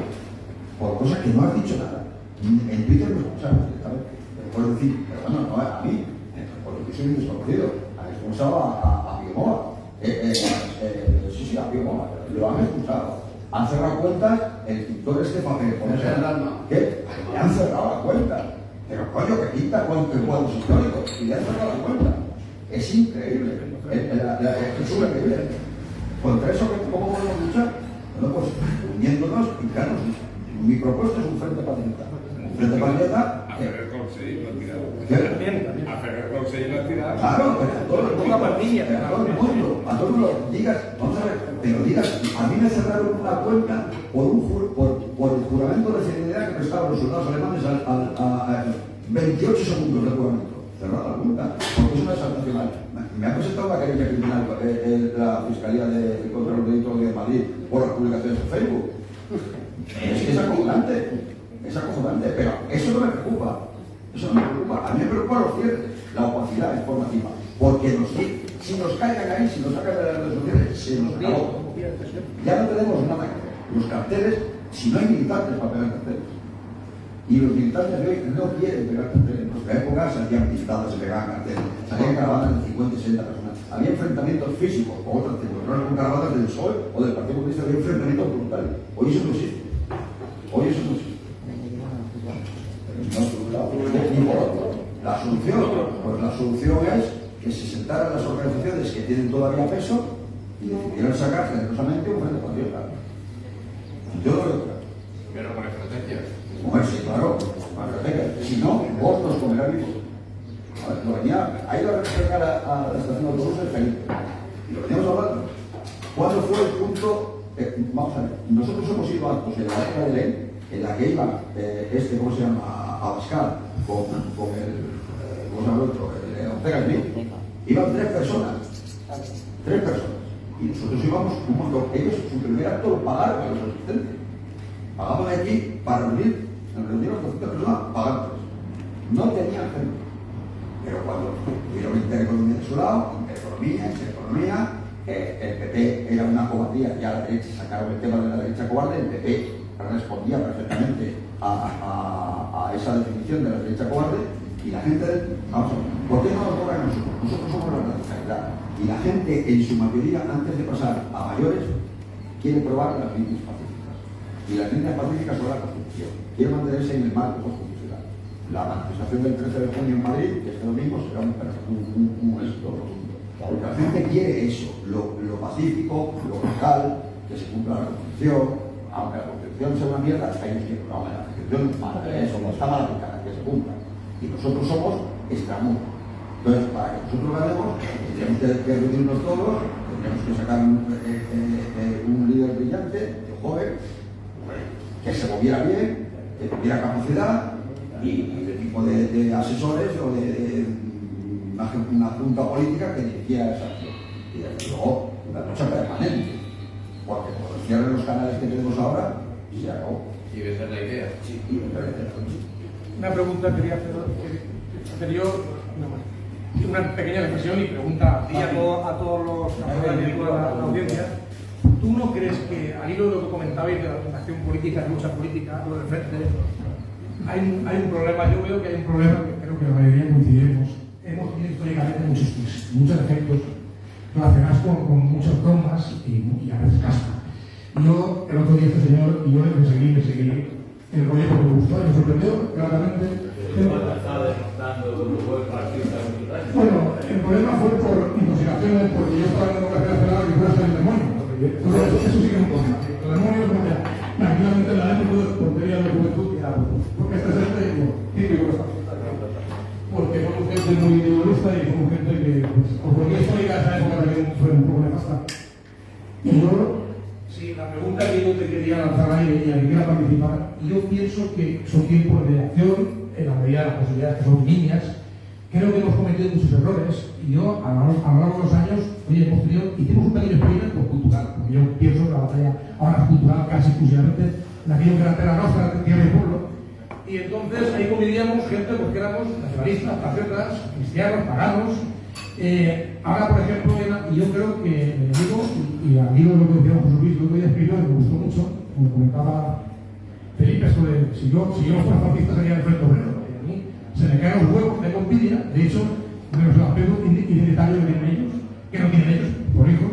por cosas que no has dicho nada. En Twitter me expulsaron directamente. Pero puedo decir, pero bueno, no a mí, porque yo soy un desconocido. Han expulsado a Biomoa. Sí, a Biomoa. Lo han expulsado. Han cerrado cuentas, el pintor ¿qué? Le han cerrado la cuenta. Pero coño, que quita cuadros históricos y le han cerrado la cuenta. Es increíble. Es increíble. Contra eso, ¿cómo podemos luchar? Bueno, pues uniéndonos y claro, mi propuesta es un frente patriota. Un frente patriota. A Ferrer Consell lo han tirado. También. A Ferrer Consell lo han tirado. Claro, pero a todo el mundo. A todo el mundo. A todo el mundo. Digas, vamos a ver, pero digas, a mí me cerraron una cuenta por el juramento de fidelidad que prestaban los soldados alemanes a 28 segundos de juramento. Cerrada la cuenta, porque es una exaltación. Me ha presentado una querella criminal la Fiscalía de contra los Delitos de Madrid por las publicaciones en Facebook. Es que es acojonante, pero eso no me preocupa. Eso no me preocupa. A mí me preocupa los cierres, la opacidad informativa. Porque si nos caigan ahí, si nos sacan de las redes sociales, se nos acabó. Ya no tenemos nada que ver. Los carteles, si no hay militantes para pegar carteles. Y los militantes de hoy no quieren pegar carteles. En nuestra época se hacían pintadas, se pegaban carteles. Salían caravanas de 50 y 60 personas. Había enfrentamientos físicos con otras temporadas, con caravanas del PSOE o del Partido Comunista. Había enfrentamientos brutales. Hoy eso no existe. Y por otro, la solución es que se sentaran las organizaciones que tienen todavía peso y decidieran sacar generosamente un frente patriota. Yo lo veo claro. Pero con estrategia. Bueno, sí, claro, si no, vos nos comerás vivos. Ha ido a representar a la estación de autobuses de Felipe. Y lo veníamos hablando. ¿Cuándo fue el punto? Vamos a ver, nosotros hemos ido a actos en la época de ley, en la que iba ¿cómo se llama? Abascal, con el, ¿cómo se llama el otro? El Ortega Smith. Iban 3 personas. Y nosotros íbamos un montón. Ellos, su primer acto lo pagaron a los asistentes. Pagaban aquí para reunir 200 personas, pagaban 3. No tenían gente. Pero cuando tuvieron intereconomía de su lado, intereconomía, el PP era una cobardía, ya la derecha sacaron el tema de la derecha cobarde, el PP respondía perfectamente a esa definición de la derecha cobarde, y la gente, vamos a ver, ¿por qué no lo cobran nosotros? Nosotros somos la radicalidad, y la gente en su mayoría, antes de pasar a mayores, quiere probar las líneas pacíficas, y las líneas pacíficas son la Constitución, quiere mantenerse en el marco constitucional. La manifestación del 13 de junio en Madrid, que este domingo, será un éxito rotundo. Porque la gente quiere eso, lo pacífico, lo local, que se cumpla la Constitución, aunque la Constitución sea una mierda, ellos quieren, no, la Constitución eso no está mal aplicada, que se cumpla. Y nosotros somos extramuros. Entonces, para que nosotros ganemos, tendríamos que reunirnos todos, tendríamos que sacar un líder brillante, joven, que se moviera bien, que tuviera capacidad y el tipo de asesores o de una junta política que dirigiera esa acción. Y desde luego, una lucha permanente. Porque por el cierre de los canales que tenemos ahora, Y se acabó. Y esa es la idea. Sí, y me parece. Una pregunta quería hacer yo, una pequeña reflexión y pregunta a todos los camaradas y a toda la audiencia. ¿Tú no crees que, al hilo de lo que comentabais de la acción política, de lucha política, lo del frente, hay un problema? Yo veo que hay un problema que creo que la mayoría coincidiremos. Hemos tenido históricamente muchos defectos relacionados con muchas bromas y a veces caspa. Yo, el otro día este señor, y yo le seguí el rollo porque me gustó y me sorprendió claramente. Bueno, el problema fue por intoxicaciones, porque yo estaba en democracia nacional y fuera el demonio. Eso sí que es un problema. Los demonios, tranquilamente la ley de tontería de la juventud, porque este es el típico de esta sociedad. Porque somos gente muy individualista y somos gente que, pues, por mi histórica de esa época también fue un poco nefasta. Y yo, sí, la pregunta que yo te quería lanzar ahí y a que quiera participar, yo pienso que son tiempos de acción en la medida de las posibilidades que son niñas. Creo que hemos cometido muchos errores y yo, a lo largo de los años, oye, hemos tenido, hicimos un pequeño experimento cultural, porque yo pienso que la batalla ahora es cultural casi exclusivamente en aquello que era Terra Nostra, tierra y pueblo. Y entonces ahí convivíamos gente pues, que éramos nacionalistas, patriotas, cristianos, paganos. Ahora, por ejemplo, y yo creo que me digo, y al hilo de lo que decía José Luis, lo que había escrito, me gustó mucho, como comentaba Felipe, esto de si yo fuera fascista sería el Frente Obrero. Y a mí se me caen los huevos, tengo envidia, de hecho, de los aspectos identitarios que tienen ellos, que no tienen ellos, por hijo,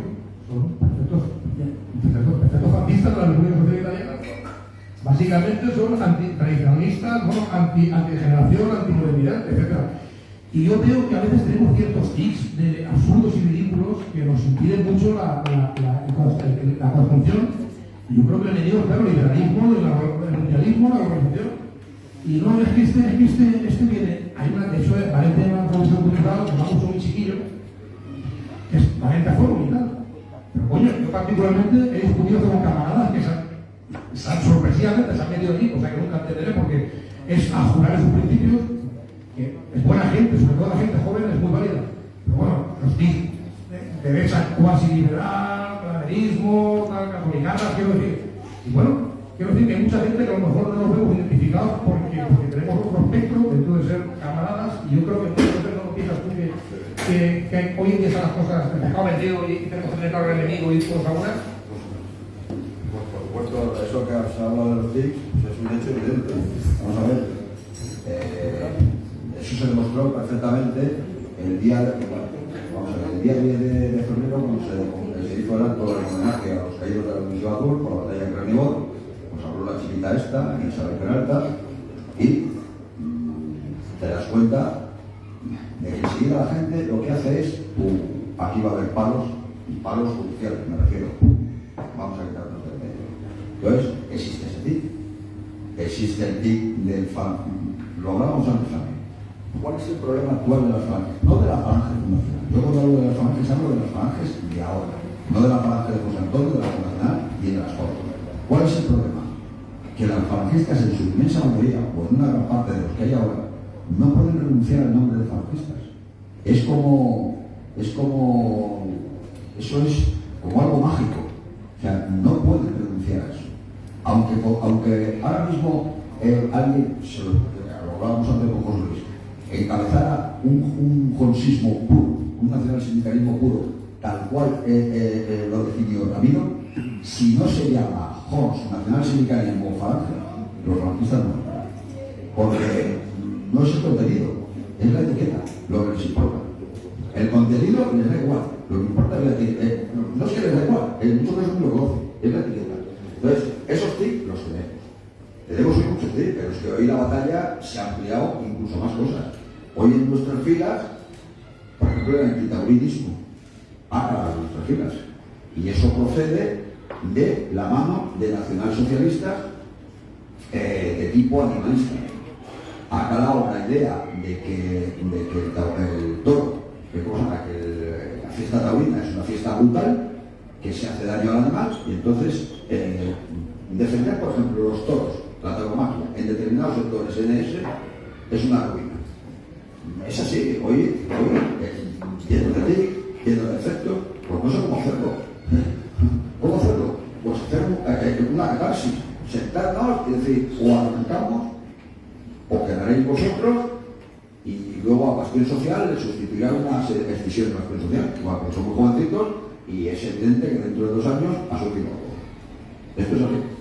son perfectos fascistas de la República Social Italiana. Básicamente son antitradicionalistas, antigeneración, antimodernidad, etc. Y yo veo que a veces tenemos ciertos tics de absurdos y ridículos que nos impiden mucho la construcción. Y yo creo que el enemigo es el liberalismo, el mundialismo, la globalización. Y no es que este viene, hay una, de hecho, Valencia es una producción cultural, que vamos muy chiquillo, que es Valencia Forum y tal. Pero coño, yo particularmente he discutido con camaradas que sorpresivamente se han metido allí, cosa que nunca entenderé porque es a jurar en sus principios, que es buena gente, sobre todo la gente joven es muy válida. Pero bueno, los tics de derecha cuasi liberal, claverismo, catolicanas, quiero decir. Y bueno, quiero decir que hay mucha gente que a lo mejor no nos vemos identificados porque tenemos otro espectro dentro de ser camaradas, y yo creo que muchas veces no piensas tú que hoy en día están las cosas, el pescado vendido y tenemos que tener claro el enemigo y todos algunas. Por supuesto, eso que se habla de los TICs es un hecho evidente. Vamos a ver, eso se demostró perfectamente el día 10 de febrero, cuando se hizo el acto de homenaje a los caídos de la División Azul por la batalla de Cranibor. Pues habló la chiquita esta, Isabel Peralta, y te das cuenta de que enseguida la gente lo que hace es, aquí va a haber palos judiciales, me refiero, vamos a quitarnos del medio. Entonces, existe ese TIC. Existe el TIC del lo hablábamos antes también. ¿Cuál es el problema actual de las falanges? No de la falange fundacional. Yo cuando hablo de las falanges hablo de las falanges de ahora. No de la falange de José Antonio, de la fundacional y de las Cortes. ¿Cuál es el problema? Que las falangistas en su inmensa mayoría, o en una gran parte de los que hay ahora, no pueden renunciar al nombre de falangistas. Eso es como algo mágico. O sea, no pueden renunciar a eso. Aunque ahora mismo alguien, lo hablábamos antes con José Luis, encabezara un jonsismo puro, un nacionalsindicalismo puro, tal cual lo definió Ramiro, si no se llama Jons, nacionalsindicalismo o falange, los falangistas no están. Porque no es el contenido, es la etiqueta lo que les importa. El contenido les da igual, lo que importa es la etiqueta. No es que les da igual, en muchos casos no lo conocen, es la etiqueta. Entonces, esos TIC los tenemos. Tenemos hoy muchos TIC, pero es que hoy la batalla se ha ampliado incluso más cosas. Hoy en nuestras filas, por ejemplo, el antitaurinismo ha calado en nuestras filas. Y eso procede de la mano de nacionalsocialistas de tipo animalista. Ha calado la idea de que el toro, que la fiesta taurina es una fiesta brutal, que se hace daño al animal, y entonces defender, por ejemplo, los toros, la tauromaquia, en determinados sectores NS, es una ruina. Es así, hoy lleno de TIC, lleno de efectos, pues no sé cómo hacerlo. ¿Cómo hacerlo? Pues hacer una catarsis, y decir, o arrancamos, o quedaréis vosotros, y luego a Bastión Social le sustituirá una escisión de Bastión Social, porque somos jovencitos, y es evidente que dentro de 2 años ha surgido algo. Esto es así.